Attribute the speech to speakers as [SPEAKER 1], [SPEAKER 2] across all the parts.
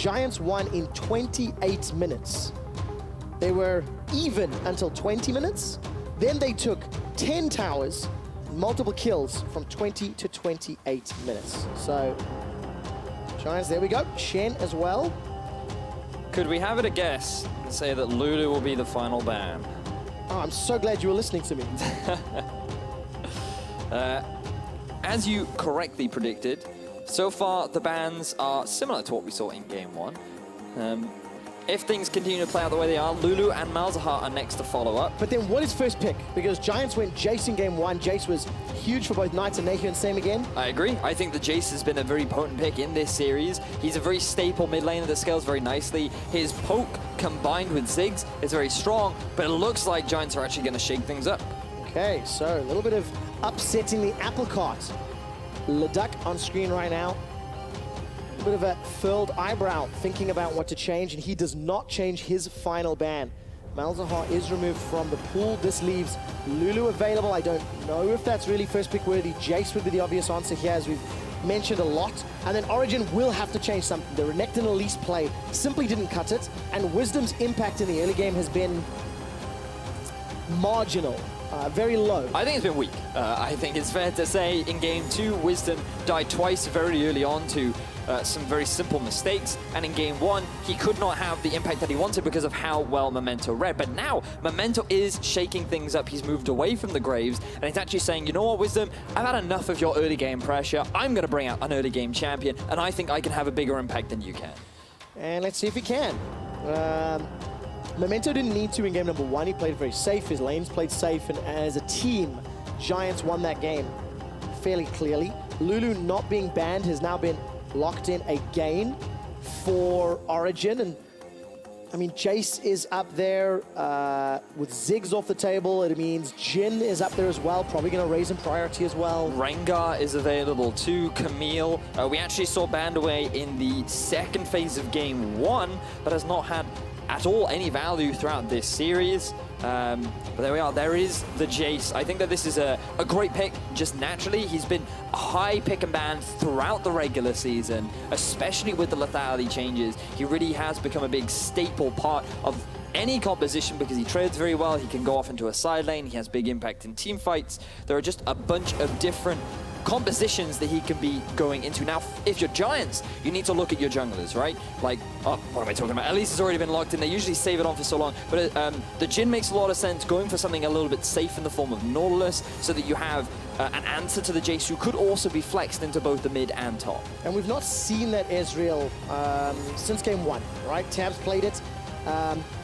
[SPEAKER 1] Giants won in 28 minutes. They were even until 20 minutes. Then they took 10 towers, multiple kills from 20 to 28 minutes. So, Giants, there we go. Shen as well.
[SPEAKER 2] Could we have it a guess and say that Lulu will be the final ban?
[SPEAKER 1] Oh, I'm so glad you were listening to me.
[SPEAKER 2] As you correctly predicted, so far the bans are similar to what we saw in Game 1. If things continue to play out the way they are, Lulu and Malzahar are next to follow up.
[SPEAKER 1] But then what is first pick? Because Giants went Jayce in Game 1. Jayce was huge for both Knights and NaeHyun, same again.
[SPEAKER 2] I agree. I think that Jayce has been a very potent pick in this series. He's a very staple mid laner that scales very nicely. His poke combined with Ziggs is very strong, but it looks like Giants are actually going to shake things up.
[SPEAKER 1] Okay, so a little bit of upsetting the apple cart. Leduc on screen right now. A bit of a furled eyebrow, thinking about what to change, and he does not change his final ban. Malzahar is removed from the pool. This leaves Lulu available. I don't know if that's really first pick worthy. Jayce would be the obvious answer here, as we've mentioned a lot. And then Origen will have to change something. The Renekton Elise play simply didn't cut it, and Wisdom's impact in the early game has been marginal. Very low.
[SPEAKER 2] I think it's been weak. I think it's fair to say in Game 2, Wisdom died twice very early on to some very simple mistakes, and in Game 1, he could not have the impact that he wanted because of how well Memento read. But now, Memento is shaking things up. He's moved away from the Graves, and he's actually saying, you know what, Wisdom, I've had enough of your early game pressure. I'm going to bring out an early game champion, and I think I can have a bigger impact than you can.
[SPEAKER 1] And let's see if he can. Memento didn't need to in game number 1. He played very safe. His lanes played safe, and as a team, Giants won that game fairly clearly. Lulu not being banned has now been locked in again for Origen, and I mean, Jayce is up there with Ziggs off the table. It means Jhin is up there as well, probably going to raise in priority as well.
[SPEAKER 2] Rengar is available too. Camille, we actually saw banned away in the second phase of Game 1, but has not had at all any value throughout this series. But there we are. There is the Jayce. I think that this is a great pick just naturally. He's been a high pick and ban throughout the regular season, especially with the lethality changes. He really has become a big staple part of any composition because he trades very well. He can go off into a side lane. He has big impact in team fights. There are just a bunch of different compositions that he can be going into. Now, if you're Giants, you need to look at your junglers, right? Like, oh, what am I talking about? Elise has already been locked in. They usually save it on for so long. But the Jhin makes a lot of sense, going for something a little bit safe in the form of Nautilus, so that you have an answer to the Jayce who could also be flexed into both the mid and top.
[SPEAKER 1] And we've not seen that Ezreal since game 1, right? Tabzz played it.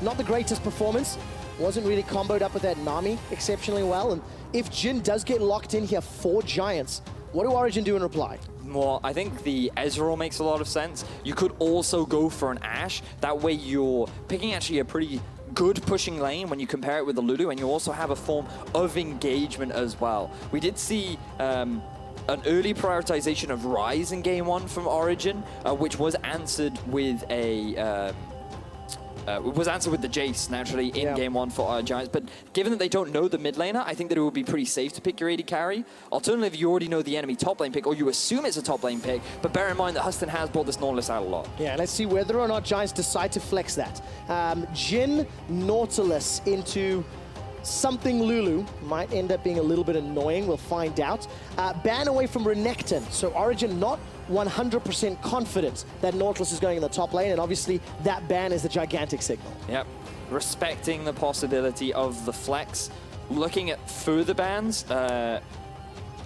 [SPEAKER 1] Not the greatest performance. Wasn't really comboed up with that Nami exceptionally well. And if Jhin does get locked in here for Giants, what do Origen do in reply?
[SPEAKER 2] Well, I think the Ezreal makes a lot of sense. You could also go for an Ashe. That way you're picking actually a pretty good pushing lane when you compare it with the Lulu, and you also have a form of engagement as well. We did see an early prioritization of Ryze in Game 1 from Origen, which was answered with a... with the Jayce, naturally, in Game 1 for Giants. But given that they don't know the mid laner, I think that it would be pretty safe to pick your AD carry. Alternatively, you already know the enemy top lane pick, or you assume it's a top lane pick, but bear in mind that Hustlin has brought this Nautilus out a lot.
[SPEAKER 1] Yeah, let's see whether or not Giants decide to flex that. Jhin, Nautilus into something Lulu might end up being a little bit annoying. We'll find out. Ban away from Renekton. So Origen not 100% confident that Nautilus is going in the top lane, and obviously that ban is a gigantic signal.
[SPEAKER 2] Yep. Respecting the possibility of the flex. Looking at further bans,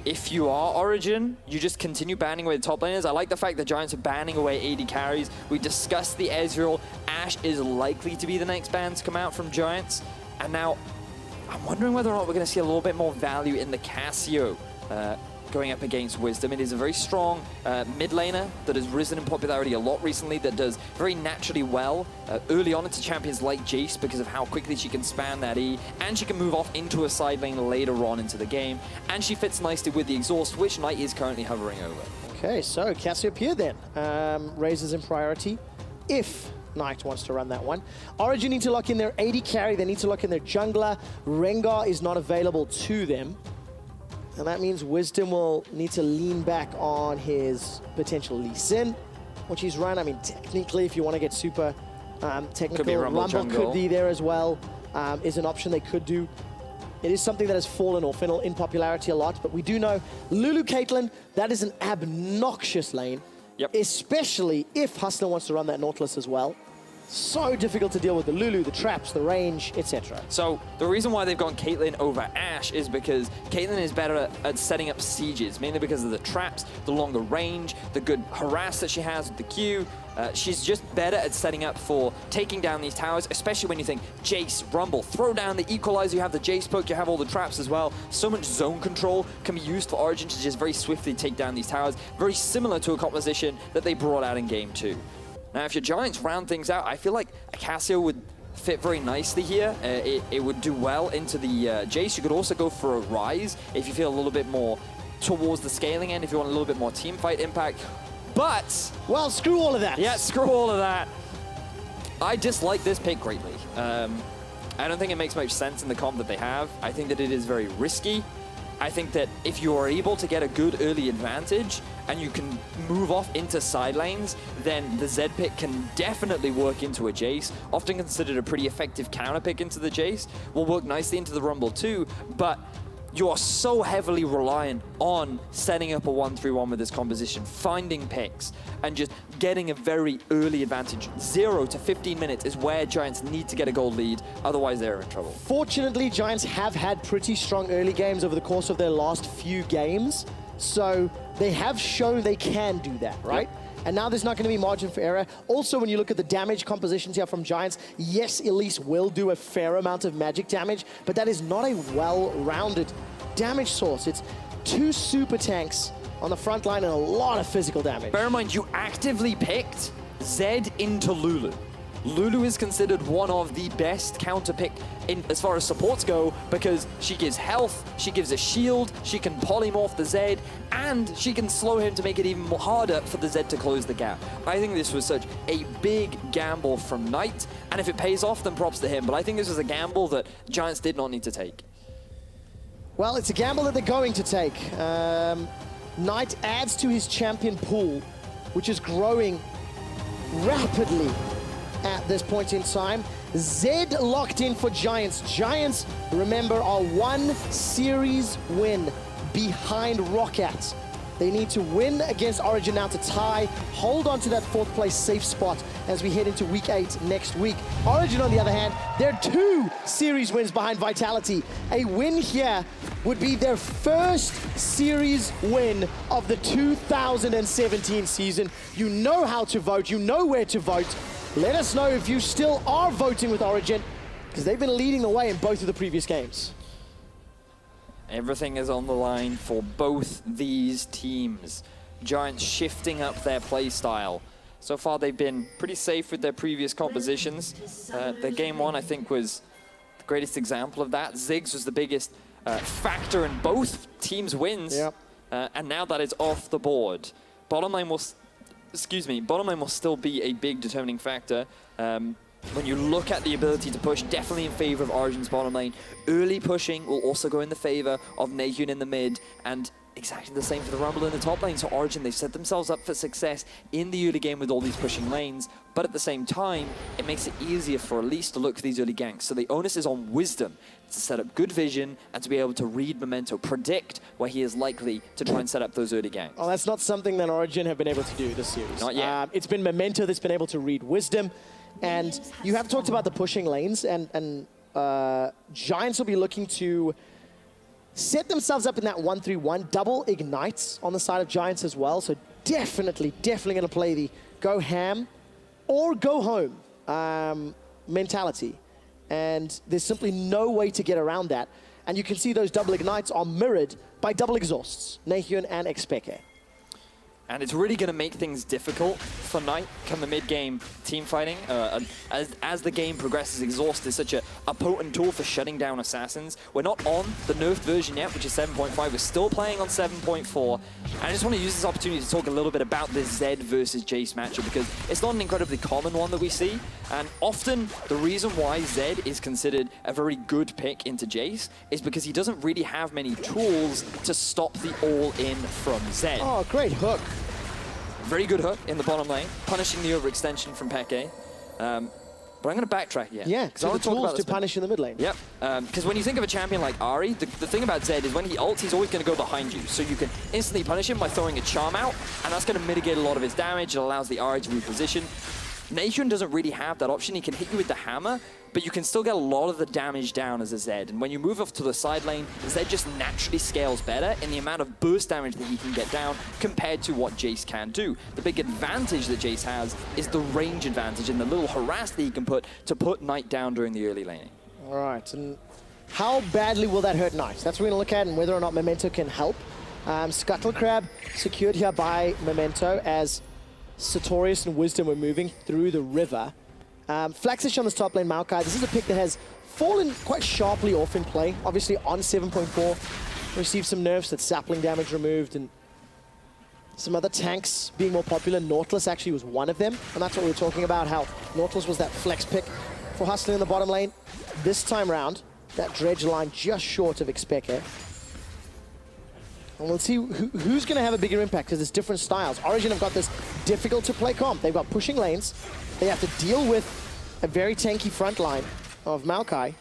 [SPEAKER 2] if you are Origen, you just continue banning away the top laners. I like the fact that Giants are banning away AD carries. We discussed the Ezreal. Ashe is likely to be the next ban to come out from Giants. And now, I'm wondering whether or not we're going to see a little bit more value in the Cassio going up against Wisdom. It is a very strong mid laner that has risen in popularity a lot recently, that does very naturally well early on into champions like Jayce because of how quickly she can span that E, and she can move off into a side lane later on into the game, and she fits nicely with the exhaust, which Knight is currently hovering over. Okay, so Cassiopeia then raises in priority if Knight wants to run that one. Origen need to lock in their AD carry, they need to lock in their jungler. Rengar is not available to them. And that means Wisdom will need to lean back on his potential Lee Sin.
[SPEAKER 1] which he's run. I mean, technically, if you want to get super technical,
[SPEAKER 2] could be Rumble jungle.
[SPEAKER 1] could be there as well, is an option they could do. It is something that has fallen off in popularity a lot, but we do know Lulu Caitlyn, that is an obnoxious lane, especially if Hustlin wants to run that Nautilus as well. So difficult to deal with the Lulu, the traps, the range, etc.
[SPEAKER 2] So the reason why they've gone Caitlyn over Ashe is because Caitlyn is better at setting up sieges, mainly because of the traps, the longer range, the good harass that she has with the Q. She's just better at setting up for taking down these towers, especially when you think Jayce, Rumble, throw down the equalizer, you have the Jayce poke, you have all the traps as well. So much zone control can be used for Origen to just very swiftly take down these towers, very similar to a composition that they brought out in Game 2. Now, if your Giants round things out, I feel like Acacio would fit very nicely here. It would do well into the Jayce. You could also go for a Rise if you feel a little bit more towards the scaling end, if you want a little bit more team fight impact. But...
[SPEAKER 1] well, screw all of that.
[SPEAKER 2] Yeah, screw all of that. I dislike this pick greatly. I don't think it makes much sense in the comp that they have. I think that it is very risky. I think that if you are able to get a good early advantage and you can move off into side lanes, then the Z pick can definitely work into a Jayce, often considered a pretty effective counter pick into the Jayce, will work nicely into the Rumble too, but you are so heavily reliant on setting up a 1-3-1 with this composition, finding picks, and just getting a very early advantage. 0 to 15 minutes is where Giants need to get a gold lead, otherwise they're in trouble.
[SPEAKER 1] Fortunately, Giants have had pretty strong early games over the course of their last few games, so they have shown they can do that, right? Yep. And now there's not going to be margin for error. Also, when you look at the damage compositions here from Giants, yes, Elise will do a fair amount of magic damage, but that is not a well-rounded damage source. It's 2 super tanks on the front line and a lot of physical damage.
[SPEAKER 2] Bear in mind, you actively picked Zed into Lulu. Lulu is considered one of the best counter pick in as far as supports go because she gives health, she gives a shield, she can polymorph the Zed, and she can slow him to make it even more harder for the Zed to close the gap. I think this was such a big gamble from Knight, and if it pays off, then props to him. But I think this was a gamble that Giants did not need to take.
[SPEAKER 1] Well, it's a gamble that they're going to take. Knight adds to his champion pool, which is growing rapidly at this point in time. Zed locked in for Giants. Giants, remember, are 1 series win behind Roccat. They need to win against Origen now to tie, hold on to that 4th place safe spot as we head into week 8 next week. Origen, on the other hand, they're 2 series wins behind Vitality. A win here would be their first series win of the 2017 season. You know how to vote, you know where to vote. Let us know if you still are voting with Origen, because they've been leading the way in both of the previous games.
[SPEAKER 2] Everything is on the line for both these teams. Giants shifting up their play style. So far, they've been pretty safe with their previous compositions. Their game 1, I think, was the greatest example of that. Ziggs was the biggest factor in both teams' wins. Yep. And now that it's off the board, bottom lane will still be a big determining factor. When you look at the ability to push, definitely in favor of Origen's bottom lane. Early pushing will also go in the favor of NaeHyun in the mid, and exactly the same for the Rumble in the top lane. So Origen, they've set themselves up for success in the early game with all these pushing lanes, but at the same time, it makes it easier for Elise to look for these early ganks. So the onus is on Wisdom to set up good vision and to be able to read Memento, predict where he is likely to try and set up those early ganks.
[SPEAKER 1] Oh, that's not something that Origen have been able to do this series.
[SPEAKER 2] Not yet.
[SPEAKER 1] It's been Memento that's been able to read Wisdom. And you have talked about the pushing lanes, and Giants will be looking to set themselves up in that 1-3-1, double ignites on the side of Giants as well. So definitely going to play the go ham or go home mentality. And there's simply no way to get around that. And you can see those double ignites are mirrored by double exhausts, NaeHyun and xpeke.
[SPEAKER 2] And it's really going to make things difficult for Knight come the mid-game team fighting. As the game progresses, Exhaust is such a potent tool for shutting down assassins. We're not on the nerfed version yet, which is 7.5. We're still playing on 7.4. And I just want to use this opportunity to talk a little bit about this Zed versus Jayce matchup, because it's not an incredibly common one that we see. And often, the reason why Zed is considered a very good pick into Jayce is because he doesn't really have many tools to stop the all-in from Zed.
[SPEAKER 1] Oh, great hook.
[SPEAKER 2] very good hook in the bottom lane, punishing the overextension from Peke. But I'm going to backtrack again.
[SPEAKER 1] Yeah, so the tools to punish in the mid lane.
[SPEAKER 2] Yep, because when you think of a champion like Ahri, the thing about Zed is when he ults, he's always going to go behind you. So you can instantly punish him by throwing a charm out, and that's going to mitigate a lot of his damage. It allows the Ahri to reposition. NaeHyun doesn't really have that option. He can hit you with the hammer, but you can still get a lot of the damage down as a Zed. And when you move off to the side lane, Zed just naturally scales better in the amount of burst damage that he can get down compared to what Jayce can do. The big advantage that Jayce has is the range advantage and the little harass that he can put to put Knight down during the early laning.
[SPEAKER 1] All right, and how badly will that hurt Knight? That's what we're going to look at, and whether or not Memento can help. Scuttle Crab secured here by Memento as Satorius and Wisdom were moving through the river. Flaxxish on this top lane, Maokai. This is a pick that has fallen quite sharply off in play. Obviously on 7.4, received some nerfs, that sapling damage removed, and some other tanks being more popular. Nautilus actually was one of them, and that's what we were talking about, how Nautilus was that flex pick for Hustlin in the bottom lane. This time round, that dredge line just short of xpeke. And we'll see who's going to have a bigger impact, because there's different styles. Origen have got this difficult to play comp. They've got pushing lanes. They have to deal with a very tanky front line of Maokai.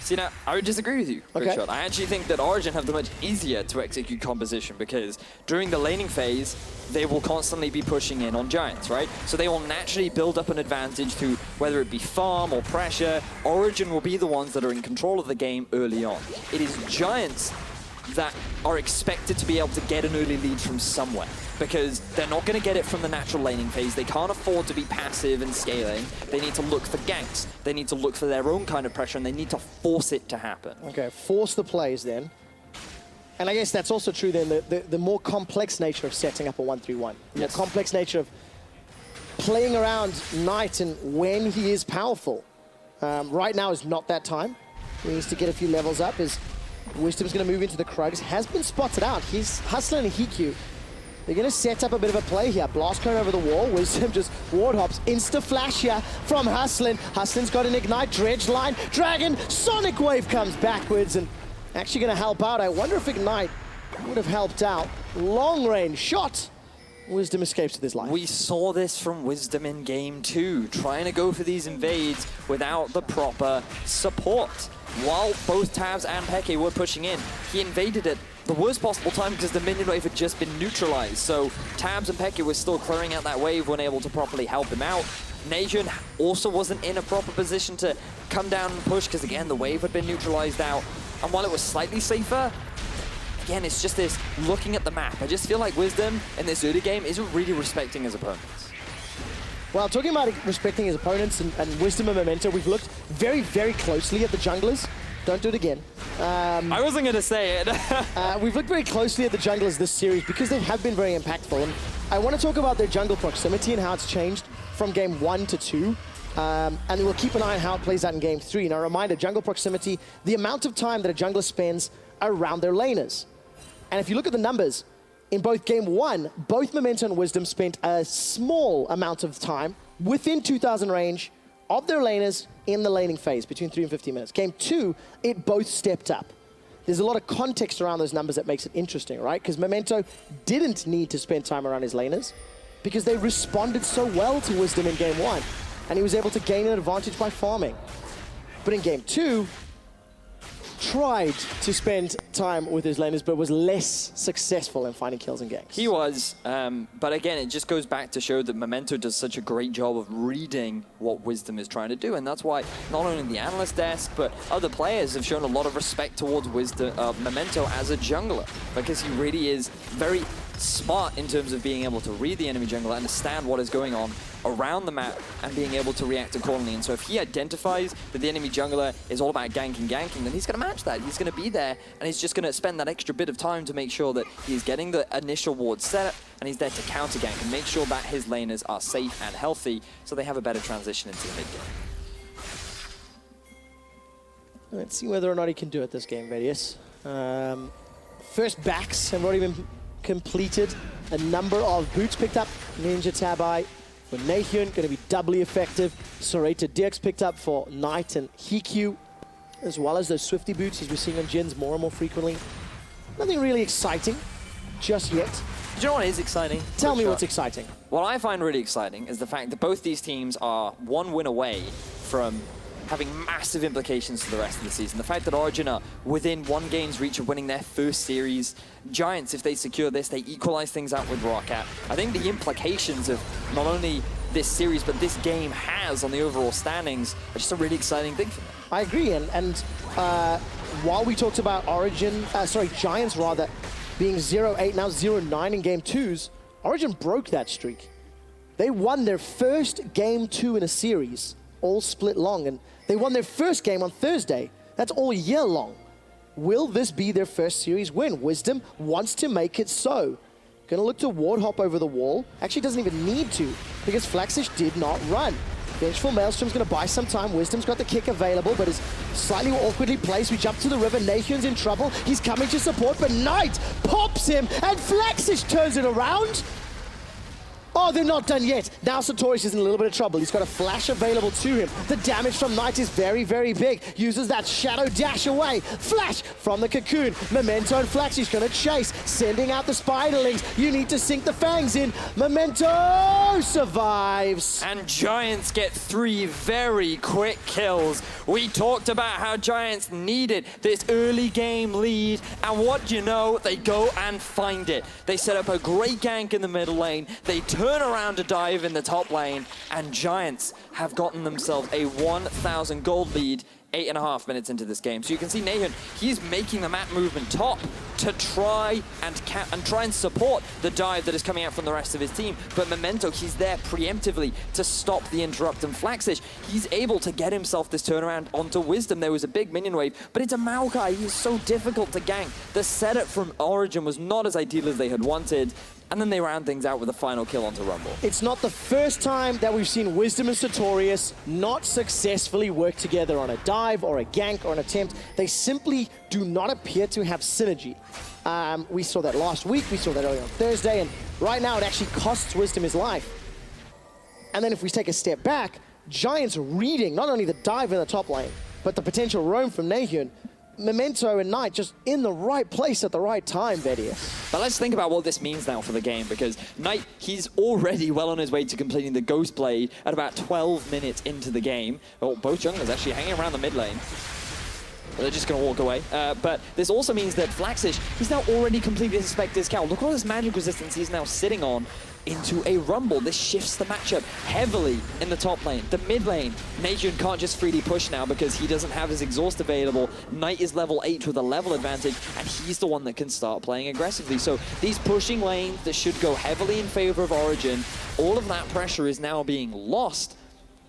[SPEAKER 2] See, now, I would disagree with you, QuickShot.
[SPEAKER 1] Okay.
[SPEAKER 2] I actually think that Origen have the much easier to execute composition, because during the laning phase, they will constantly be pushing in on Giants, right? So they will naturally build up an advantage through whether it be farm or pressure. Origen will be the ones that are in control of the game early on. It is Giants that are expected to be able to get an early lead from somewhere, because they're not going to get it from the natural laning phase. They can't afford to be passive and scaling. They need to look for ganks. They need to look for their own kind of pressure, and they need to force it to happen. Okay,
[SPEAKER 1] force the plays then. And I guess that's also true then, the more complex nature of setting up a 1-3-1.
[SPEAKER 2] Yes.
[SPEAKER 1] The complex nature of playing around Knight and when he is powerful. Right now is not that time. He needs to get a few levels up. His Wisdom's going to move into the Krugs. Has been spotted out. He's Hustlin and HeaQ. They're going to set up a bit of a play here. Blast cone over the wall. Wisdom just ward hops. Insta flash here from Hustlin. Hustlin's got an ignite. Dredge line. Dragon. Sonic Wave comes backwards and actually going to help out. I wonder if Ignite would have helped out. Long range shot. Wisdom escapes with his life.
[SPEAKER 2] We saw this from Wisdom in game 2, trying to go for these invades without the proper support. While both Tabzz and Peke were pushing in, he invaded at the worst possible time because the minion wave had just been neutralized. So Tabzz and Peke were still clearing out that wave, weren't able to properly help him out. NaeHyun also wasn't in a proper position to come down and push because, again, the wave had been neutralized out. And while it was slightly safer, again, it's just this looking at the map. I just feel like Wisdom in this early game isn't really respecting his opponents.
[SPEAKER 1] Well, talking about respecting his opponents and Wisdom and Memento, we've looked very, very closely at the junglers. Don't do it again.
[SPEAKER 2] I wasn't going to say it.
[SPEAKER 1] We've looked very closely at the junglers this series because they have been very impactful. And I want to talk about their jungle proximity and how it's changed from game 1 to 2. And we'll keep an eye on how it plays out in game 3. Now, a reminder, jungle proximity, the amount of time that a jungler spends around their laners. And if you look at the numbers, in both game 1, both Memento and Wisdom spent a small amount of time within 2,000 range of their laners in the laning phase, between 3 and 15 minutes. Game 2, it both stepped up. There's a lot of context around those numbers that makes it interesting, right? Because Memento didn't need to spend time around his laners because they responded so well to Wisdom in game 1, and he was able to gain an advantage by farming. But in game 2, tried to spend time with his laners, but was less successful in finding kills and ganks.
[SPEAKER 2] He was, but again, it just goes back to show that Memento does such a great job of reading what Wisdom is trying to do, and that's why not only the analyst desk, but other players have shown a lot of respect towards Memento as a jungler, because he really is very smart in terms of being able to read the enemy jungle, understand what is going on around the map, and being able to react accordingly. And so if he identifies that the enemy jungler is all about ganking, then he's going to match that. He's going to be there, and he's just going to spend that extra bit of time to make sure that he's getting the initial ward set up, and he's there to counter gank and make sure that his laners are safe and healthy, so they have a better transition into the mid game.
[SPEAKER 1] Let's see whether or not he can do it this game, Vedius. First backs have already been completed. A number of boots picked up. Ninja Tabai for NaeHyun, going to be doubly effective. Sorata Dirks picked up for Knight and HeaQ, as well as those Swifty boots, as we're seeing on Jhin's more and more frequently. Nothing really exciting just yet.
[SPEAKER 2] you know what is exciting?
[SPEAKER 1] Tell me
[SPEAKER 2] QuickShot.
[SPEAKER 1] what's exciting.
[SPEAKER 2] What I find really exciting is the fact that both these teams are one win away from having massive implications for the rest of the season. The fact that Origen are within one game's reach of winning their first series. Giants, if they secure this, they equalize things out with Roccat. I think the implications of not only this series, but this game has on the overall standings are just a really exciting thing for them.
[SPEAKER 1] I agree, and while we talked about Giants rather, being 0-8, now 0-9 in game 2s, Origen broke that streak. They won their first game 2 in a series, all split long, and they won their first game on Thursday. That's all year long. Will this be their first series win? Wisdom wants to make it so. Gonna look to ward hop over the wall. Actually doesn't even need to, because Flaxxish did not run. Vengeful Maelstrom's gonna buy some time. Wisdom's got the kick available, but is slightly awkwardly placed. We jump to the river. NaeHyun's in trouble. He's coming to support, but Knight pops him, and Flaxxish turns it around. Oh, they're not done yet. Now Satorius is in a little bit of trouble. He's got a flash available to him. The damage from Knight is very, very big. Uses that shadow dash away. Flash from the cocoon. Memento and Flaxxish gonna chase. Sending out the spiderlings. You need to sink the fangs in. Memento survives.
[SPEAKER 2] And Giants get 3 very quick kills. We talked about how Giants needed this early game lead. And what do you know? They go and find it. They set up a great gank in the middle lane. They turn around to dive in the top lane, and Giants have gotten themselves a 1,000 gold lead 8.5 minutes into this game. So you can see NaeHyun, he's making the map movement top to try and support the dive that is coming out from the rest of his team. But Memento, he's there preemptively to stop the interrupt, and Flaxxish, he's able to get himself this turnaround onto Wisdom. There was a big minion wave, but it's a Maokai. He's so difficult to gank. The setup from Origen was not as ideal as they had wanted, and then they round things out with a final kill onto Rumble.
[SPEAKER 1] It's not the first time that we've seen Wisdom and Satorius not successfully work together on a dive or a gank or an attempt. They simply do not appear to have synergy. We saw that last week, we saw that earlier on Thursday, and right now it actually costs Wisdom his life. And then if we take a step back, Giants reading not only the dive in the top lane, but the potential roam from NaeHyun. Memento and Knight just in the right place at the right time, Vedius.
[SPEAKER 2] But let's think about what this means now for the game, because Knight, he's already well on his way to completing the Ghost Blade at about 12 minutes into the game. Well, both junglers actually hanging around the mid lane. They're just going to walk away. But this also means that Flaxxish, he's now already completed his Spectre's Cowl. Look at all this magic resistance he's now sitting on into a Rumble. This shifts the matchup heavily in the top lane. The mid lane, NaeHyun can't just freely push now because he doesn't have his exhaust available. Knight is level 8 with a level advantage, and he's the one that can start playing aggressively. So these pushing lanes that should go heavily in favor of Origen, all of that pressure is now being lost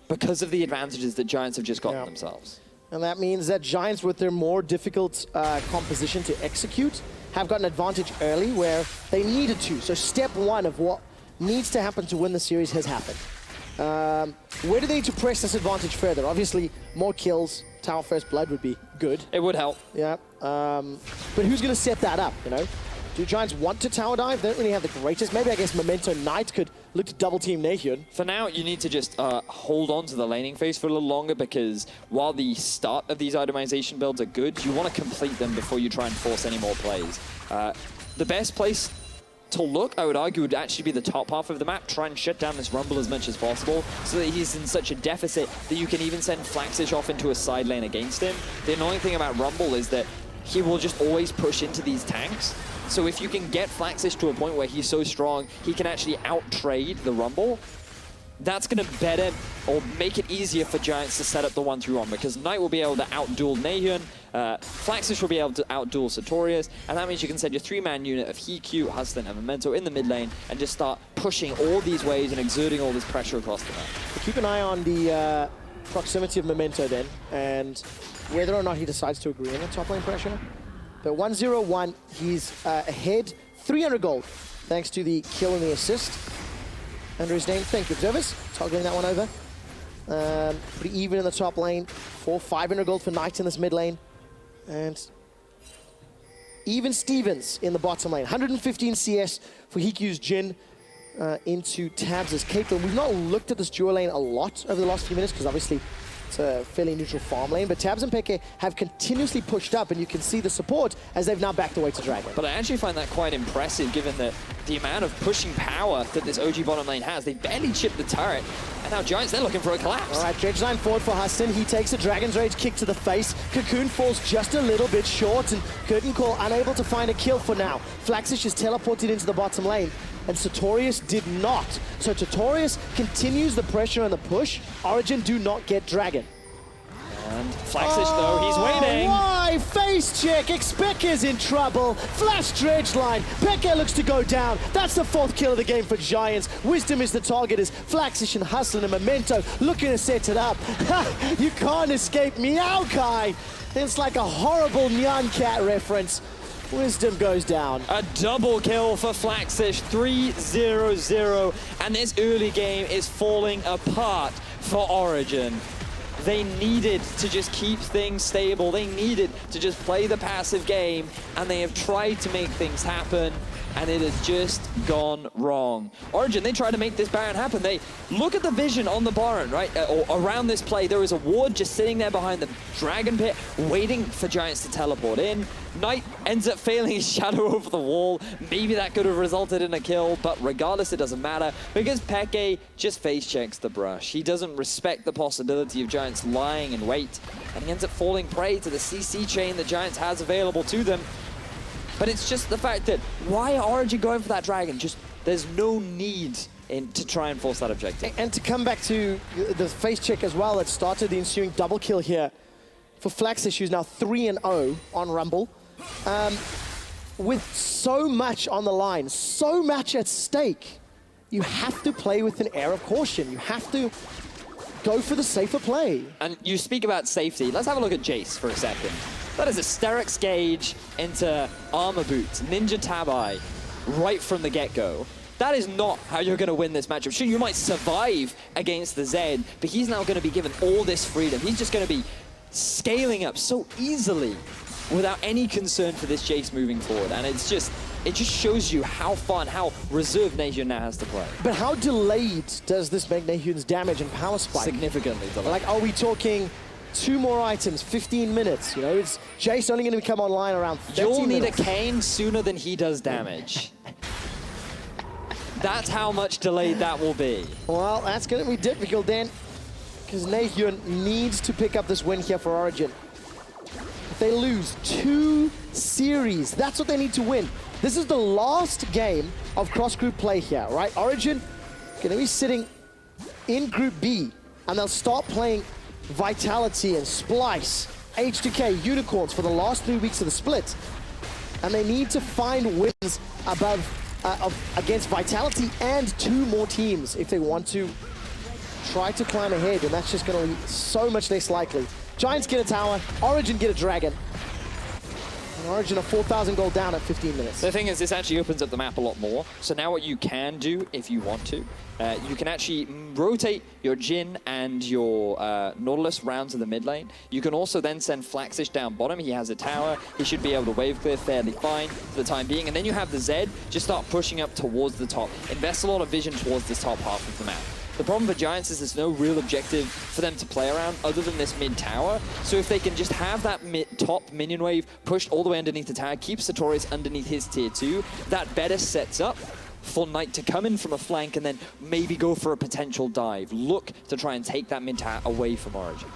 [SPEAKER 2] because of the advantages that Giants have just gotten themselves.
[SPEAKER 1] And that means that Giants, with their more difficult composition to execute, have got an advantage early where they needed to. So step one of what needs to happen to win the series has happened. Where do they need to press this advantage further? Obviously, more kills, tower first blood would be good.
[SPEAKER 2] It would help.
[SPEAKER 1] Yeah, but who's going to set that up, you know? Do Giants want to tower dive? They don't really have the greatest. Maybe, I guess, Memento Knight could look to double team NaeHyun.
[SPEAKER 2] For now, you need to just hold on to the laning phase for a little longer, because while the start of these itemization builds are good, you want to complete them before you try and force any more plays. The best place to look, I would argue, would actually be the top half of the map. Try and shut down this Rumble as much as possible so that he's in such a deficit that you can even send Flaxxish off into a side lane against him. The annoying thing about Rumble is that he will just always push into these tanks. So if you can get Flaxxish to a point where he's so strong, he can actually out-trade the Rumble, that's going to better or make it easier for Giants to set up the 1-3-1, because Knight will be able to out-duel NaeHyun, Flaxxish will be able to out-duel Satorius, and that means you can send your 3-man unit of HeaQ, Hustlin, and Memento in the mid lane and just start pushing all these waves and exerting all this pressure across the map.
[SPEAKER 1] Keep an eye on the proximity of Memento then, and whether or not he decides to agree on the top lane pressure. But 1-0-1, he's ahead, 300 gold, thanks to the kill and the assist. Under his name, thank you, observers. Toggling that one over. Pretty even in the top lane. 500 gold for Knight in this mid lane. And even Stevens in the bottom lane. 115 CS for HeaQ's Jhin into Tabzz' Caitlyn. We've not looked at this dual lane a lot over the last few minutes because obviously It's a fairly neutral farm lane, but Tabzz and xpeke have continuously pushed up, and you can see the support as they've now backed away to Dragon.
[SPEAKER 2] But I actually find that quite impressive, given that the amount of pushing power that this OG bottom lane has. They barely chipped the turret, and now Giants, they're looking for a collapse.
[SPEAKER 1] All right, Dredge line forward for Hustlin. He takes a Dragon's Rage kick to the face. Cocoon falls just a little bit short, and Curtain Call unable to find a kill for now. Flaxxish is teleported into the bottom lane, and Satorius did not. So Satorius continues the pressure and the push. Origen do not get Dragon.
[SPEAKER 2] And Flaxxish, though, he's waiting.
[SPEAKER 1] Why? Face check. xpeke is in trouble. Flash Dredge line. xpeke looks to go down. That's the 4th kill of the game for Giants. Wisdom is the target as Flaxxish and Hustlin and Memento looking to set it up. You can't escape Maokai. It's like a horrible Nyan Cat reference. Wisdom goes down.
[SPEAKER 2] A double kill for Flaxxish, 3-0-0, and this early game is falling apart for Origen. They needed to just keep things stable. They needed to just play the passive game, and they have tried to make things happen, and it has just gone wrong. Origen, they try to make this Baron happen. They look at the vision on the Baron, right? Or around this play, there is a ward just sitting there behind the Dragon Pit, waiting for Giants to teleport in. Knight ends up failing his shadow over the wall. Maybe that could have resulted in a kill, but regardless, it doesn't matter because xpeke just face checks the brush. He doesn't respect the possibility of Giants lying in wait, and he ends up falling prey to the CC chain that Giants has available to them. But it's just the fact that why are Origen going for that Dragon? Just there's no need to try and force that objective.
[SPEAKER 1] And to come back to the face check as well, that started the ensuing double kill here for Flaxxish, who's now 3-0 on Rumble. With so much on the line, so much at stake, you have to play with an air of caution. You have to go for the safer play.
[SPEAKER 2] And you speak about safety. Let's have a look at Jayce for a second. That is a Sterix Gauge into Armor Boots, Ninja Tabi, right from the get-go. That is not how you're going to win this matchup. Sure, you might survive against the Zed, but he's now going to be given all this freedom. He's just going to be scaling up so easily without any concern for this Jayce moving forward. And it just shows you how fun, how reserved NaeHyun now has to play.
[SPEAKER 1] But how delayed does this make NaeHyun's damage and power spike?
[SPEAKER 2] Significantly delayed.
[SPEAKER 1] Like, are we talking 2 more items, 15 minutes? You know, it's Jayce only going to come online around 13
[SPEAKER 2] You'll need
[SPEAKER 1] minutes.
[SPEAKER 2] a Kayn sooner than he does damage. That's how much delayed that will be.
[SPEAKER 1] Well, that's going to be difficult then, because NaeHyun needs to pick up this win here for Origen. If they lose 2 series, that's what they need to win. This is the last game of cross-group play here, right? Origen going to be sitting in Group B, and they'll start playing Vitality and Splice, H2K, Unicorns for the last 3 weeks of the split. And they need to find wins against Vitality and 2 more teams if they want to try to climb ahead, and that's just going to be so much less likely. Giants get a tower, Origen get a Dragon. And Origen are 4,000 gold down at 15 minutes.
[SPEAKER 2] The thing is, this actually opens up the map a lot more. So now what you can do, if you want to, you can actually rotate your Jhin and your Nautilus round to the mid lane. You can also then send Flaxxish down bottom. He has a tower. He should be able to wave clear fairly fine for the time being. And then you have the Zed just start pushing up towards the top. Invest a lot of vision towards this top half of the map. The problem for Giants is there's no real objective for them to play around other than this mid tower. So if they can just have that top minion wave pushed all the way underneath the tower, keep Satorius underneath his tier 2, that better sets up for Knight to come in from a flank and then maybe go for a potential dive. Look to try and take that mid tower away from Origen.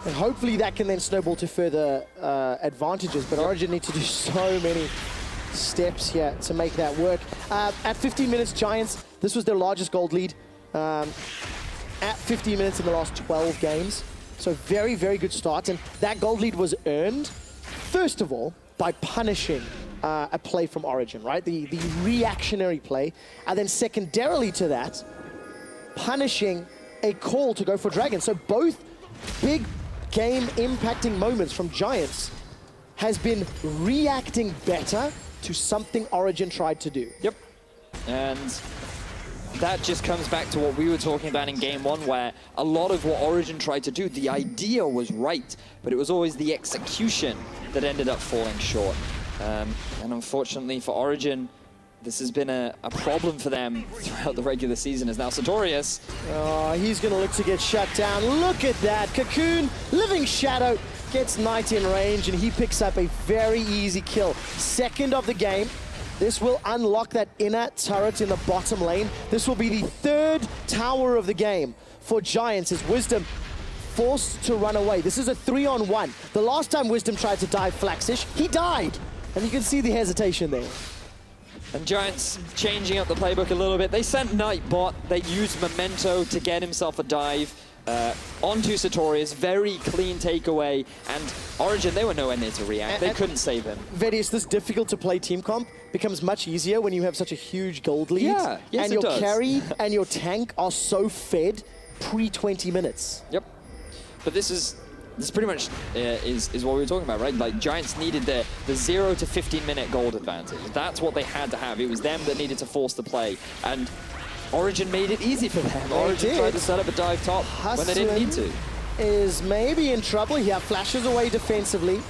[SPEAKER 1] And hopefully that can then snowball to further advantages, but Origen need to do so many steps here to make that work. At 15 minutes, Giants, this was their largest gold lead. At 15 minutes in the last 12 games. So very, very good start. And that gold lead was earned, first of all, by punishing a play from Origen, right? The reactionary play. And then secondarily to that, punishing a call to go for Dragon. So both big game impacting moments from Giants has been reacting better to something Origen tried to do.
[SPEAKER 2] Yep. And that just comes back to what we were talking about in game 1, where a lot of what Origen tried to do, the idea was right, but it was always the execution that ended up falling short. And unfortunately for Origen, this has been a problem for them throughout the regular season, as now Satorius.
[SPEAKER 1] Oh, he's going to look to get shut down. Look at that. Cocoon, Living Shadow, gets Knight in range, and he picks up a very easy kill. Second of the game. This will unlock that inner turret in the bottom lane. This will be the third tower of the game for Giants, as Wisdom forced to run away. This is a 3-on-1. The last time Wisdom tried to dive Flaxxish, he died. And you can see the hesitation there.
[SPEAKER 2] And Giants changing up the playbook a little bit. They sent Knight bot. They used Memento to get himself a dive onto Satorius. Very clean takeaway. And Origen, they were nowhere near to react. They couldn't save him.
[SPEAKER 1] Vedius, this difficult to play team comp becomes much easier when you have such a huge gold lead.
[SPEAKER 2] Yeah, yes,
[SPEAKER 1] and your carry and your tank are so fed pre-20 minutes.
[SPEAKER 2] Yep. But this pretty much is what we were talking about, right? Like, Giants needed the 0 to 15-minute gold advantage. That's what they had to have. It was them that needed to force the play. And Origen made it easy for them. Origen tried to set up a dive top when they didn't need to.
[SPEAKER 1] Is maybe in trouble here. Flashes away defensively.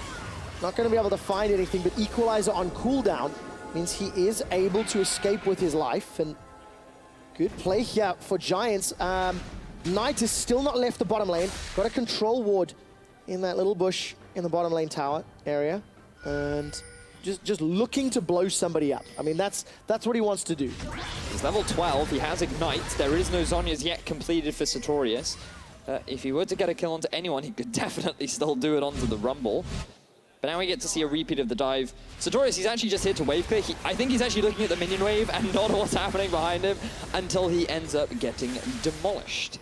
[SPEAKER 1] Not going to be able to find anything, but Equalizer on cooldown means he is able to escape with his life. And good play here for Giants. Knight has still not left the bottom lane. Got a control ward in that little bush in the bottom lane tower area. And just looking to blow somebody up. I mean, that's what he wants to do.
[SPEAKER 2] He's level 12. He has Ignite. There is no Zhonya's yet completed for Satorius. If he were to get a kill onto anyone, he could definitely still do it onto the Rumble. But now we get to see a repeat of the dive. Satorius, he's actually just here to wave clear. I think he's actually looking at the minion wave and not what's happening behind him until he ends up getting demolished.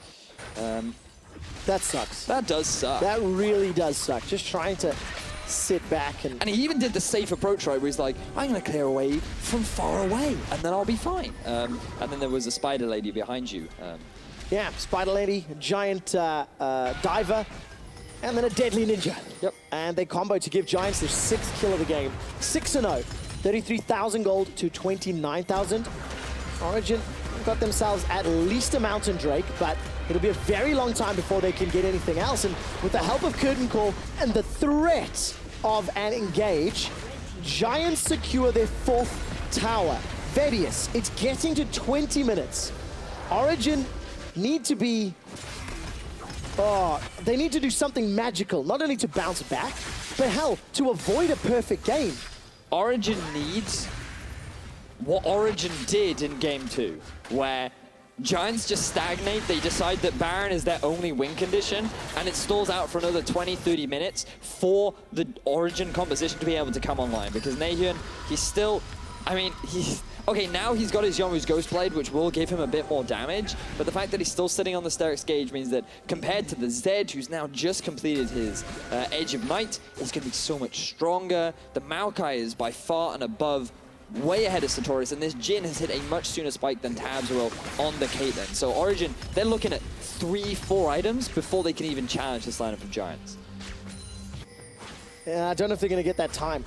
[SPEAKER 1] That sucks.
[SPEAKER 2] That does suck.
[SPEAKER 1] That really does suck. Just trying to sit back and
[SPEAKER 2] he even did the safe approach, right, where he's like, I'm going to clear a wave from far away, and then I'll be fine. And then there was a spider lady behind you.
[SPEAKER 1] Yeah, spider lady, giant diver, and then a deadly ninja.
[SPEAKER 2] Yep.
[SPEAKER 1] And they combo to give Giants their 6th kill of the game. 6-0. 33,000 gold to 29,000. Origen got themselves at least a Mountain Drake, but it'll be a very long time before they can get anything else. And with the help of Curtain Call and the threat of an engage, Giants secure their 4th tower. Vedius, it's getting to 20 minutes. Origen need to be... they need to do something magical, not only to bounce back, but hell, to avoid a perfect game.
[SPEAKER 2] Origen needs what Origen did in Game 2, where Giants just stagnate. They decide that Baron is their only win condition, and it stalls out for another 20-30 minutes for the Origen composition to be able to come online. Because NaeHyun, he's still... I mean, okay, now he's got his Yomu's Ghostblade, which will give him a bit more damage, but the fact that he's still sitting on the Sterix gauge means that compared to the Zed, who's now just completed his Edge of Night, he's going to be so much stronger. The Maokai is by far and above, way ahead of Satorius, and this Jhin has hit a much sooner spike than Tabzz will on the Caitlyn. So Origen, they're looking at 3-4 items before they can even challenge this lineup of Giants.
[SPEAKER 1] Yeah, I don't know if they're going to get that time.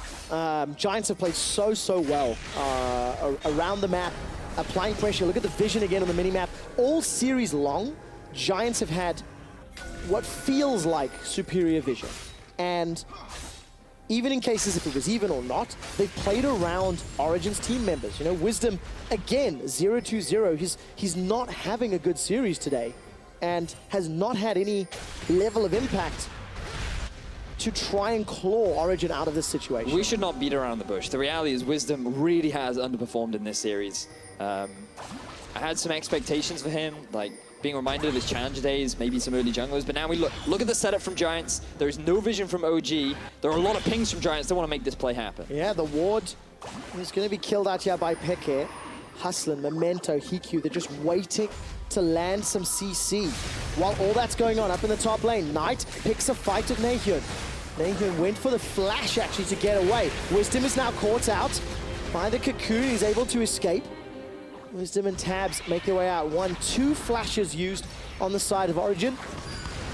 [SPEAKER 1] Giants have played so well around the map, applying pressure. Look at the vision again on the minimap. All series long, Giants have had what feels like superior vision. And even in cases if it was even or not, they've played around Origen's team members. You know, Wisdom, again, 0-2-0. He's not having a good series today and has not had any level of impact to try and claw Origen out of this situation.
[SPEAKER 2] We should not beat around the bush. The reality is Wisdom really has underperformed in this series. I had some expectations for him, like being reminded of his challenger days, maybe some early junglers, but now we look at the setup from Giants. There is no vision from OG. There are a lot of pings from Giants. They want to make this play happen.
[SPEAKER 1] Yeah, the ward is going to be killed out here by Peke. Hustlin, Memento, HeaQ, they're just waiting to land some CC. While all that's going on up in the top lane, Knight picks a fight at NaeHyun. NaeHyun went for the flash actually to get away. Wisdom is now caught out by the Cocoon. He's able to escape. Wisdom and Tabzz make their way out. 1-2 flashes used on the side of Origen.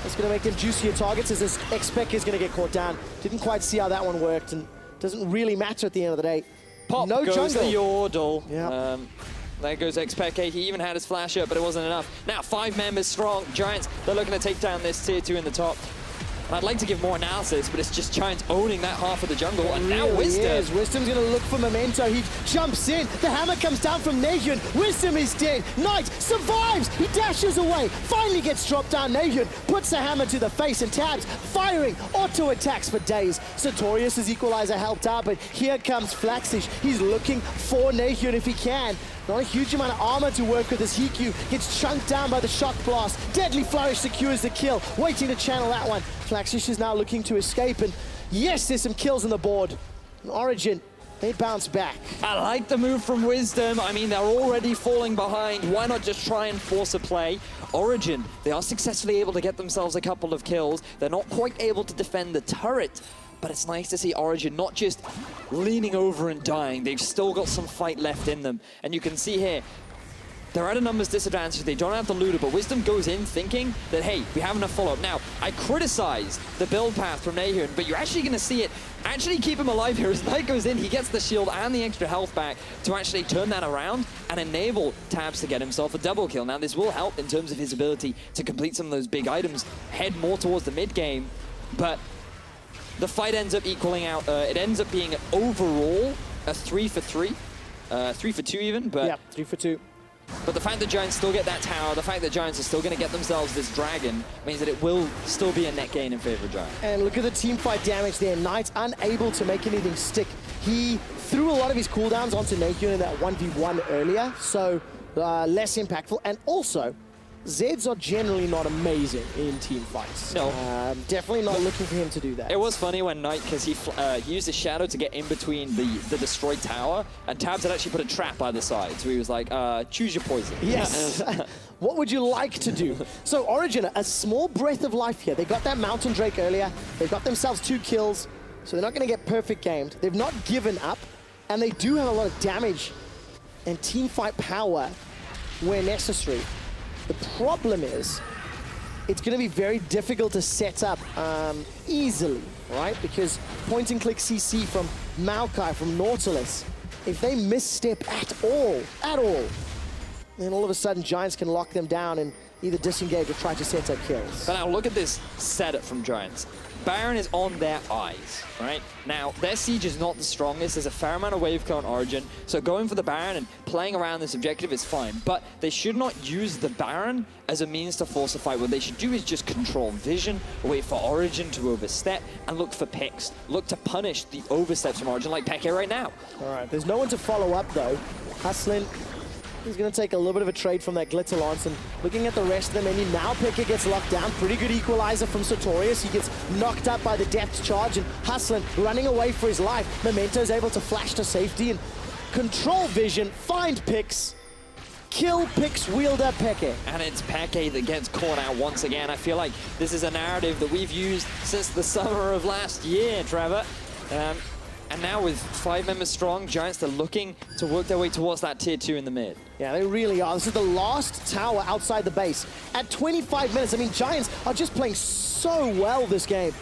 [SPEAKER 1] That's going to make them juicier targets as this xpeke is going to get caught down. Didn't quite see how that one worked, and doesn't really matter at the end of the day.
[SPEAKER 2] Pop
[SPEAKER 1] no
[SPEAKER 2] goes
[SPEAKER 1] jungle.
[SPEAKER 2] the Yordle.
[SPEAKER 1] Yeah.
[SPEAKER 2] There goes xpeke. He even had his flash up, but it wasn't enough. Now 5 members strong. Giants, they're looking to take down this tier 2 in the top. And I'd like to give more analysis, but it's just Giants owning that half of the jungle, and now Wisdom.
[SPEAKER 1] Is. Wisdom's going to look for Memento. He jumps in. The hammer comes down from NaeHyun. Wisdom is dead. Knight survives. He dashes away. Finally gets dropped down. NaeHyun puts the hammer to the face, and Tabzz firing auto attacks for days. Satorius' equalizer helped out, but here comes Flaxxish. He's looking for NaeHyun if he can. Not a huge amount of armor to work with as HeaQ gets chunked down by the shock blast. Deadly Flourish secures the kill, waiting to channel that one. Flaxxish is now looking to escape, and yes, there's some kills on the board. And Origen, they bounce back.
[SPEAKER 2] I like the move from Wisdom. I mean, they're already falling behind. Why not just try and force a play? Origen, they are successfully able to get themselves a couple of kills. They're not quite able to defend the turret, but it's nice to see Origen not just leaning over and dying. They've still got some fight left in them. And you can see here, they're at a numbers disadvantage. They don't have the Lulu, but Wisdom goes in thinking that, hey, we have enough follow-up. Now, I criticize the build path from NaeHyun, but you're actually going to see it actually keep him alive here. As Knight goes in, he gets the shield and the extra health back to actually turn that around and enable Tabzz to get himself a double kill. Now, this will help in terms of his ability to complete some of those big items, head more towards the mid game, but the fight ends up equaling out. It ends up being overall a 3 for 3, 3 for 2 even. But
[SPEAKER 1] yeah, 3 for 2.
[SPEAKER 2] But the fact that Giants still get that tower, the fact that Giants are still going to get themselves this dragon, means that it will still be a net gain in favor of Giants.
[SPEAKER 1] And look at the team fight damage there. Knight unable to make anything stick. He threw a lot of his cooldowns onto NaeHyun in that 1v1 earlier, so less impactful. And also, Zeds are generally not amazing in team fights.
[SPEAKER 2] No.
[SPEAKER 1] Definitely not looking for him to do that.
[SPEAKER 2] It was funny when Knight, because he used his shadow to get in between the destroyed tower, and Tabzz had actually put a trap by the side, so he was like, choose your poison.
[SPEAKER 1] Yes. What would you like to do? So Origen, a small breath of life here. They got that Mountain Drake earlier. They've got themselves 2 kills, so they're not going to get perfect gamed. They've not given up, and they do have a lot of damage and team fight power where necessary. The problem is, it's going to be very difficult to set up easily, right? Because point and click CC from Maokai, from Nautilus, if they misstep at all, then all of a sudden Giants can lock them down and either disengage or try to set up kills.
[SPEAKER 2] But now look at this setup from Giants. Baron is on their eyes, right? Now, their siege is not the strongest. There's a fair amount of wave clear on Origen, so going for the Baron and playing around this objective is fine. But they should not use the Baron as a means to force a fight. What they should do is just control vision, wait for Origen to overstep, and look for picks. Look to punish the oversteps from Origen like xpeke right now.
[SPEAKER 1] All right, there's no one to follow up, though. Hustlin, he's going to take a little bit of a trade from that Glitter Lance, and looking at the rest of the menu, now xpeke gets locked down. Pretty good equalizer from Satorius. He gets knocked up by the depth charge, and Hustlin running away for his life. Memento's able to flash to safety and control vision, find picks, kill picks wielder xpeke.
[SPEAKER 2] And it's xpeke that gets caught out once again. I feel like this is a narrative that we've used since the summer of last year, Trevor. And now with 5 members strong, Giants, they're looking to work their way towards that tier 2 in the mid.
[SPEAKER 1] Yeah, they really are. This is the last tower outside the base. At 25 minutes, I mean, Giants are just playing so well this game.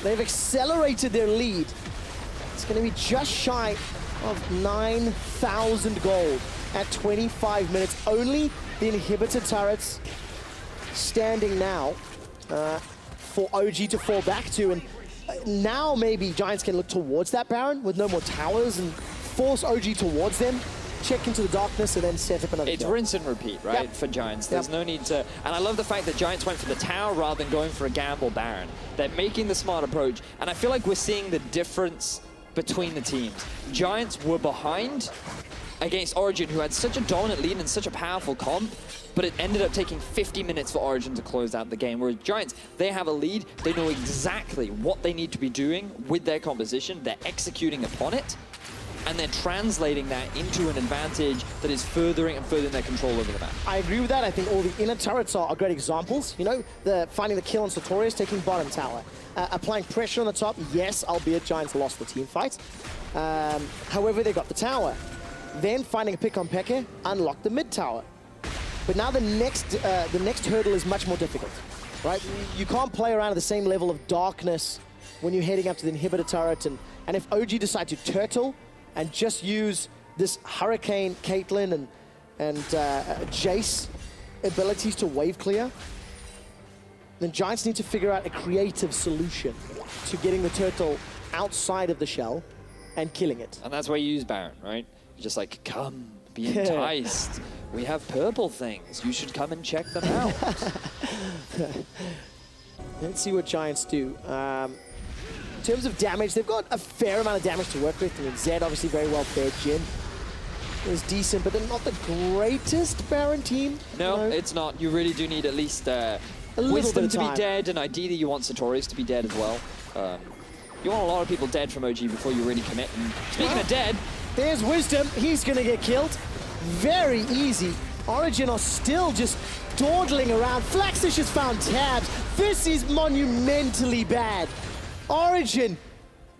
[SPEAKER 1] They've accelerated their lead. It's going to be just shy of 9,000 gold at 25 minutes. Only the inhibitor turrets standing now for OG to fall back to. And now maybe Giants can look towards that Baron with no more towers and force OG towards them, check into the darkness, and then set up another
[SPEAKER 2] It's
[SPEAKER 1] kill.
[SPEAKER 2] rinse and repeat, right, for Giants. There's no need to... And I love the fact that Giants went for the tower rather than going for a gamble Baron. They're making the smart approach, and I feel like we're seeing the difference between the teams. Giants were behind against Origen, who had such a dominant lead and such a powerful comp, but it ended up taking 50 minutes for Origen to close out the game. Whereas Giants, they have a lead, they know exactly what they need to be doing with their composition, they're executing upon it, and they're translating that into an advantage that is furthering and furthering their control over the map.
[SPEAKER 1] I agree with that. I think all the inner turrets are great examples. You know, finding the kill on Satorius, taking bottom tower. Applying pressure on the top, yes, albeit Giants lost the team fight. However, they got the tower. Then finding a pick on xpeke, unlock the mid tower. But now the next hurdle is much more difficult, right? You can't play around at the same level of darkness when you're heading up to the inhibitor turret. And if OG decide to turtle and just use this Hurricane, Caitlyn, and Jayce abilities to wave clear, then Giants need to figure out a creative solution to getting the turtle outside of the shell and killing it.
[SPEAKER 2] And that's why you use Baron, right? You're just like, come, be enticed. We have purple things. You should come and check them out.
[SPEAKER 1] Let's see what Giants do. In terms of damage, they've got a fair amount of damage to work with. I mean, Zed obviously very well fed. Jhin is decent, but they're not the greatest Baron team.
[SPEAKER 2] No, it's not. You really do need at least Wisdom to be dead, and ideally you want Satorius to be dead as well. You want a lot of people dead from OG before you really commit. And speaking of dead,
[SPEAKER 1] there's Wisdom. He's going to get killed. Very easy. Origen are still just dawdling around. Flaxxish has found Tabzz. This is monumentally bad. Origen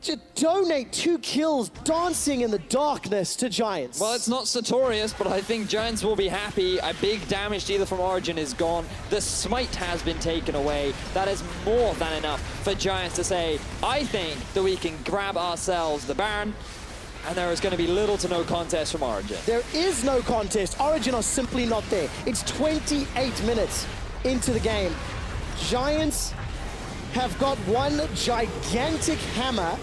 [SPEAKER 1] to donate 2 kills, dancing in the darkness to Giants.
[SPEAKER 2] Well, it's not Satorius, but I think Giants will be happy. A big damage dealer from Origen is gone. The smite has been taken away. That is more than enough for Giants to say, I think that we can grab ourselves the Baron, and there is going to be little to no contest from Origen.
[SPEAKER 1] There is no contest. Origen are simply not there. It's 28 minutes into the game. Giants have got one gigantic hammer,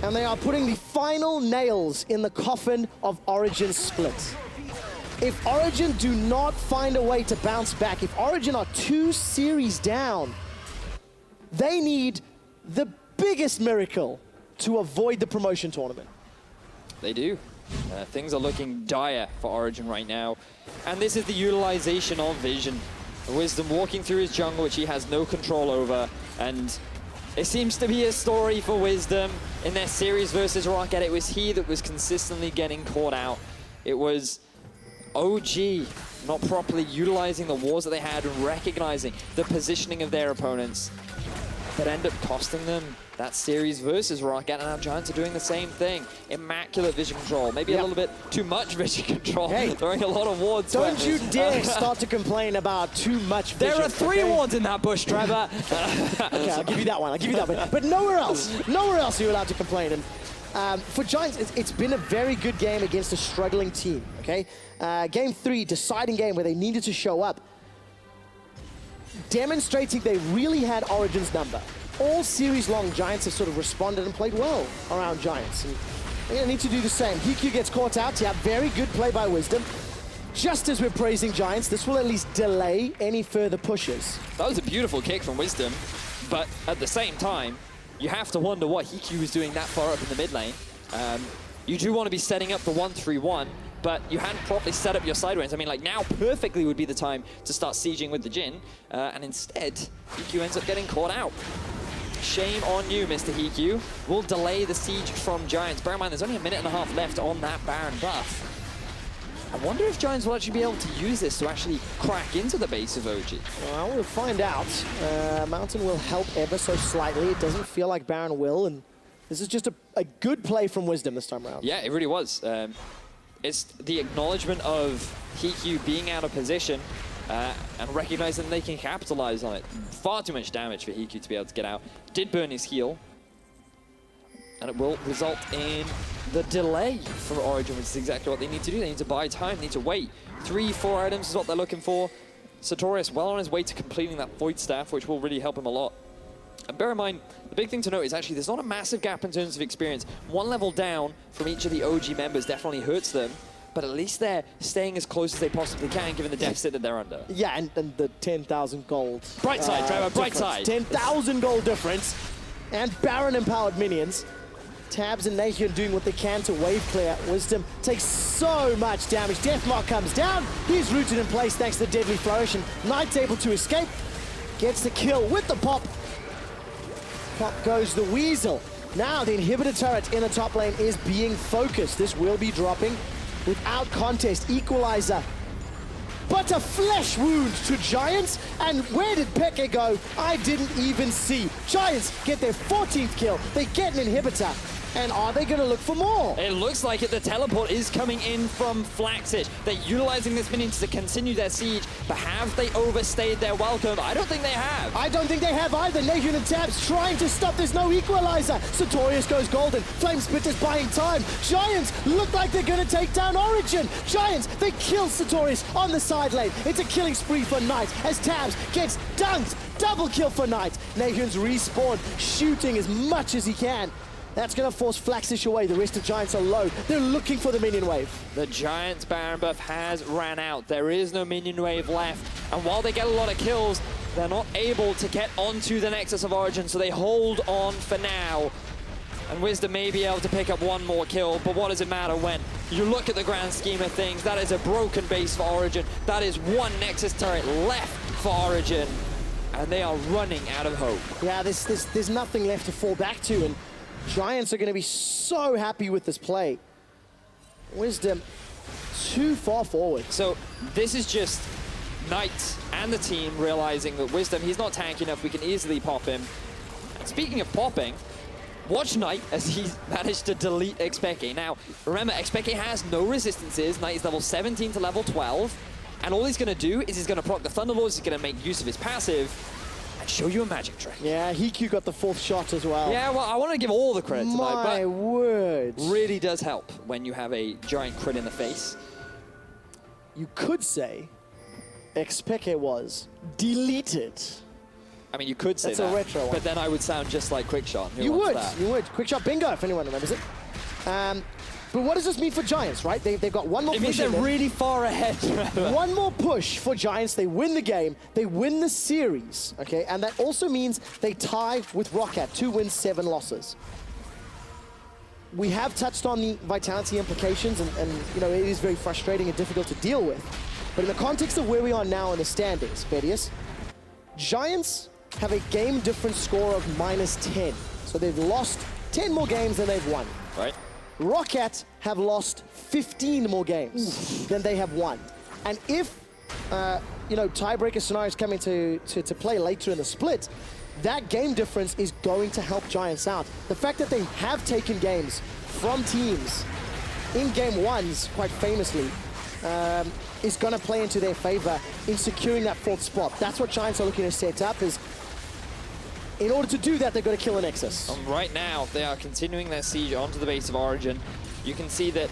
[SPEAKER 1] and they are putting the final nails in the coffin of Origen's split. If Origen do not find a way to bounce back, if Origen are 2 series down, they need the biggest miracle to avoid the promotion tournament.
[SPEAKER 2] They do. Things are looking dire for Origen right now, and this is the utilization of Vision. Wisdom walking through his jungle, which he has no control over, and it seems to be a story for Wisdom. In their series versus Rocket, it was he that was consistently getting caught out. It was OG not properly utilizing the wars that they had and recognizing the positioning of their opponents that end up costing them that series versus Rocket, and now Giants are doing the same thing. Immaculate vision control, maybe a little bit too much vision control, throwing a lot of wards.
[SPEAKER 1] Don't you dare start to complain about too much vision.
[SPEAKER 2] There are 3 wards in that bush, Trevor.
[SPEAKER 1] Okay, I'll give you that one, I'll give you that one. But nowhere else are you allowed to complain. And for Giants, it's been a very good game against a struggling team, okay? Game 3, deciding game where they needed to show up, demonstrating they really had Origen's number. All series long, Giants have sort of responded and played well around Giants. And they're going to need to do the same. HeaQ gets caught out. Yeah, very good play by Wisdom. Just as we're praising Giants, this will at least delay any further pushes.
[SPEAKER 2] That was a beautiful kick from Wisdom, but at the same time, you have to wonder what HeaQ was doing that far up in the mid lane. You do want to be setting up the 1-3-1, but you hadn't properly set up your sideways. I mean, like, now perfectly would be the time to start sieging with the Jhin, and instead, HeaQ ends up getting caught out. Shame on you, Mr. HeaQ. We'll delay the siege from Giants. Bear in mind, there's only a minute and a half left on that Baron buff. I wonder if Giants will actually be able to use this to actually crack into the base of OG.
[SPEAKER 1] Well, we'll find out. Mountain will help ever so slightly. It doesn't feel like Baron will, and this is just a good play from Wisdom this time around.
[SPEAKER 2] Yeah, it really was. It's the acknowledgement of HeaQ being out of position, and recognizing they can capitalize on it. Far too much damage for HeaQ to be able to get out. Did burn his heal, and it will result in the delay for Origen, which is exactly what they need to do. They need to buy time, they need to wait. 3-4 items is what they're looking for. Satorius well on his way to completing that Void Staff, which will really help him a lot. And bear in mind, the big thing to note is actually there's not a massive gap in terms of experience. 1 level down from each of the OG members definitely hurts them, but at least they're staying as close as they possibly can, given the deficit that they're under.
[SPEAKER 1] Yeah, and the 10,000 gold.
[SPEAKER 2] Bright side, Trevor, bright side.
[SPEAKER 1] 10,000 gold difference, and Baron-empowered minions. Tabzz and NaeHyun doing what they can to wave clear. Wisdom takes so much damage. Deathmark comes down. He's rooted in place thanks to the Deadly Flourish, and Knight's able to escape. Gets the kill with the pop. Pop goes the Weasel. Now the inhibitor turret in the top lane is being focused. This will be dropping without contest. Equalizer. But a flesh wound to Giants. And where did xpeke go? I didn't even see. Giants get their 14th kill. They get an inhibitor. And are they going to look for more?
[SPEAKER 2] It looks like it. The teleport is coming in from Flaxxish. They're utilizing this minion to continue their siege, but have they overstayed their welcome? I don't think they have.
[SPEAKER 1] I don't think they have either. NaeHyun and Tabzz trying to stop. There's no equalizer. Satorius goes golden. Flamespit is buying time. Giants look like they're going to take down Origen. Giants, they kill Satorius on the side. side lane. It's a killing spree for Knight as Tabzz gets dunked. Double kill for Knight. NaeHyun's respawn, shooting as much as he can. That's going to force Flaxxish away. The rest of Giants are low. They're looking for the minion wave.
[SPEAKER 2] The Giants' Baron buff has ran out. There is no minion wave left. And while they get a lot of kills, they're not able to get onto the Nexus of Origin, so they hold on for now. And Wisdom may be able to pick up one more kill, but what does it matter when you look at the grand scheme of things? That is a broken base for Origin. That is one Nexus turret left for Origin. And they are running out of hope.
[SPEAKER 1] Yeah, there's nothing left to fall back to, and Giants are going to be so happy with this play. Wisdom too far forward.
[SPEAKER 2] So this is just Knight and the team realizing that Wisdom, he's not tanky enough, we can easily pop him. And speaking of popping, watch Knight as he's managed to delete xpeke. Now, remember, xpeke has no resistances. Knight is level 17 to level 12. And all he's going to do is he's going to proc the Thunderlords, he's going to make use of his passive, and show you a magic trick.
[SPEAKER 1] Yeah, HeaQ got the 4th shot as well.
[SPEAKER 2] Yeah, well, I want to give all the credit to Knight,
[SPEAKER 1] My word.
[SPEAKER 2] Really does help when you have a giant crit in the face.
[SPEAKER 1] You could say xpeke was deleted.
[SPEAKER 2] I mean, you could say
[SPEAKER 1] That's
[SPEAKER 2] that,
[SPEAKER 1] a retro one.
[SPEAKER 2] but then I would sound just like QuickShot. Who
[SPEAKER 1] You would,
[SPEAKER 2] wants that?
[SPEAKER 1] you would. QuickShot bingo, if anyone remembers it. But what does this mean for Giants, right? They've got one more
[SPEAKER 2] It
[SPEAKER 1] push.
[SPEAKER 2] means they're really far ahead.
[SPEAKER 1] One more push for Giants. They win the game. They win the series, okay? And that also means they tie with Roccat, 2 wins, 7 losses. We have touched on the Vitality implications, and you know, it is very frustrating and difficult to deal with. But in the context of where we are now in the standings, Vedius, Giants have a game difference score of -10. So they've lost 10 more games than they've won.
[SPEAKER 2] Right.
[SPEAKER 1] Roccat have lost 15 more games than they have won. And if, you know, tiebreaker scenarios come into play later in the split, that game difference is going to help Giants out. The fact that they have taken games from teams in game 1s, quite famously, is going to play into their favor in securing that 4th spot. That's what Giants are looking to set up, is in order to do that, they've got to kill a Nexus.
[SPEAKER 2] Right now, they are continuing their siege onto the base of Origin. You can see that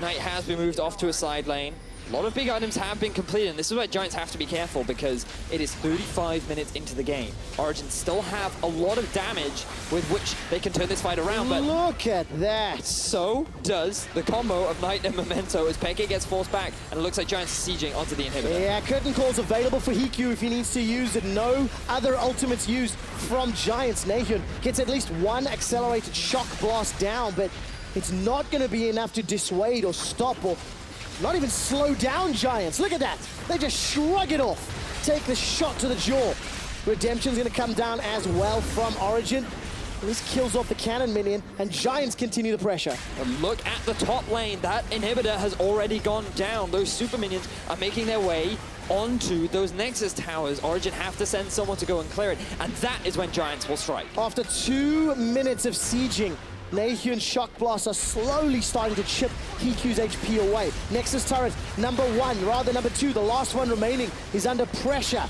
[SPEAKER 2] Knight has been moved off to a side lane. A lot of big items have been completed, and this is where Giants have to be careful because it is 35 minutes into the game. Origin still have a lot of damage with which they can turn this fight around, but
[SPEAKER 1] look at that.
[SPEAKER 2] so does the combo of Knight and Memento as Peke gets forced back, and it looks like Giants are sieging onto the inhibitor.
[SPEAKER 1] Yeah, curtain calls available for HeaQ if he needs to use it. No other ultimates used from Giants. NaeHyun gets at least one accelerated shock blast down, but it's not going to be enough to dissuade or stop or not even slow down Giants. Look at that. They just shrug it off. Take the shot to the jaw. Redemption's going to come down as well from Origin. This kills off the cannon minion, and Giants continue the pressure.
[SPEAKER 2] And look at the top lane. That inhibitor has already gone down. Those super minions are making their way onto those Nexus towers. Origin have to send someone to go and clear it, and that is when Giants will strike.
[SPEAKER 1] After 2 minutes of sieging, NaeHyun's shock blasts are slowly starting to chip HeaQ's HP away. Nexus turret number 1, rather number 2, the last one remaining, is under pressure.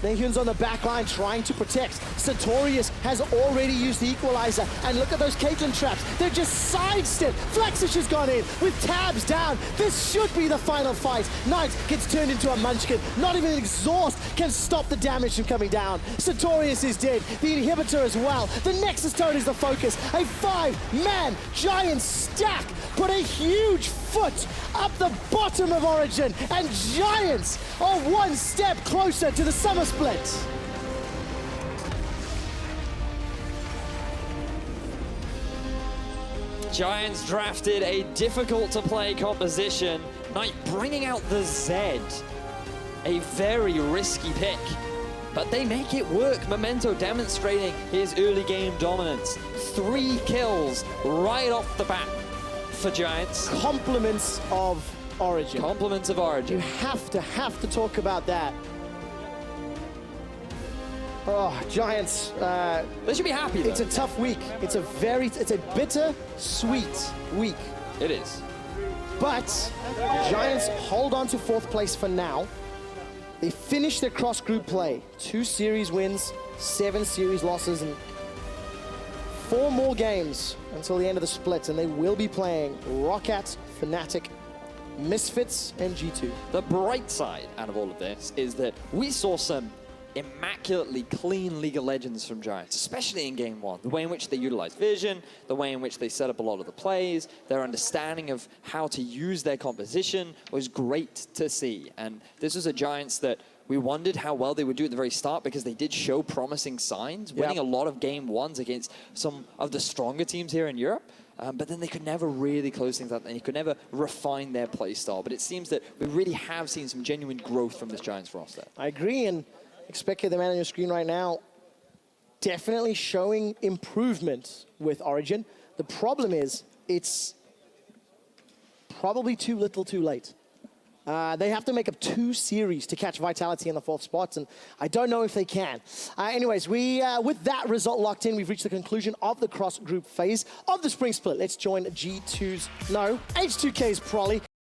[SPEAKER 1] NaeHyun's on the back line trying to protect. Satorius has already used the equalizer. And look at those Caitlyn traps. They're just sidestepped. Flaxxish has gone in with Tabzz down. This should be the final fight. Knight gets turned into a munchkin. Not even exhaust can stop the damage from coming down. Satorius is dead. The inhibitor as well. The Nexus turret is the focus. A 5-man giant stack put a huge foot up the bottom of Origin, and Giants are one step closer to the summer split.
[SPEAKER 2] Giants drafted a difficult to play composition. Knight bringing out the Z. A very risky pick, but they make it work. Memento demonstrating his early game dominance. 3 kills right off the bat for Giants.
[SPEAKER 1] Compliments of Origin.
[SPEAKER 2] Compliments of Origin.
[SPEAKER 1] You have to talk about that. Oh, Giants.
[SPEAKER 2] They should be happy though.
[SPEAKER 1] It's a tough week. It's a bitter, sweet week.
[SPEAKER 2] It is.
[SPEAKER 1] But Giants hold on to 4th place for now. They finish their cross-group play. 2 series wins, 7 series losses, and 4 more games until the end of the split, and they will be playing Roccat, Fnatic, Misfits and G2.
[SPEAKER 2] The bright side out of all of this is that we saw some immaculately clean League of Legends from Giants, especially in Game 1. The way in which they utilized vision, the way in which they set up a lot of the plays, their understanding of how to use their composition was great to see. And this was a Giants that we wondered how well they would do at the very start because they did show promising signs, winning a lot of Game 1s against some of the stronger teams here in Europe. But then they could never really close things up and they could never refine their play style. But it seems that we really have seen some genuine growth from this Giants roster.
[SPEAKER 1] I agree, and xpeke, the man on your screen right now, definitely showing improvement with Origen. The problem is, it's probably too little too late. They have to make up 2 series to catch Vitality in the 4th spot, and I don't know if they can. Anyways, with that result locked in, we've reached the conclusion of the cross-group phase of the Spring Split. Let's join H2K's Prolly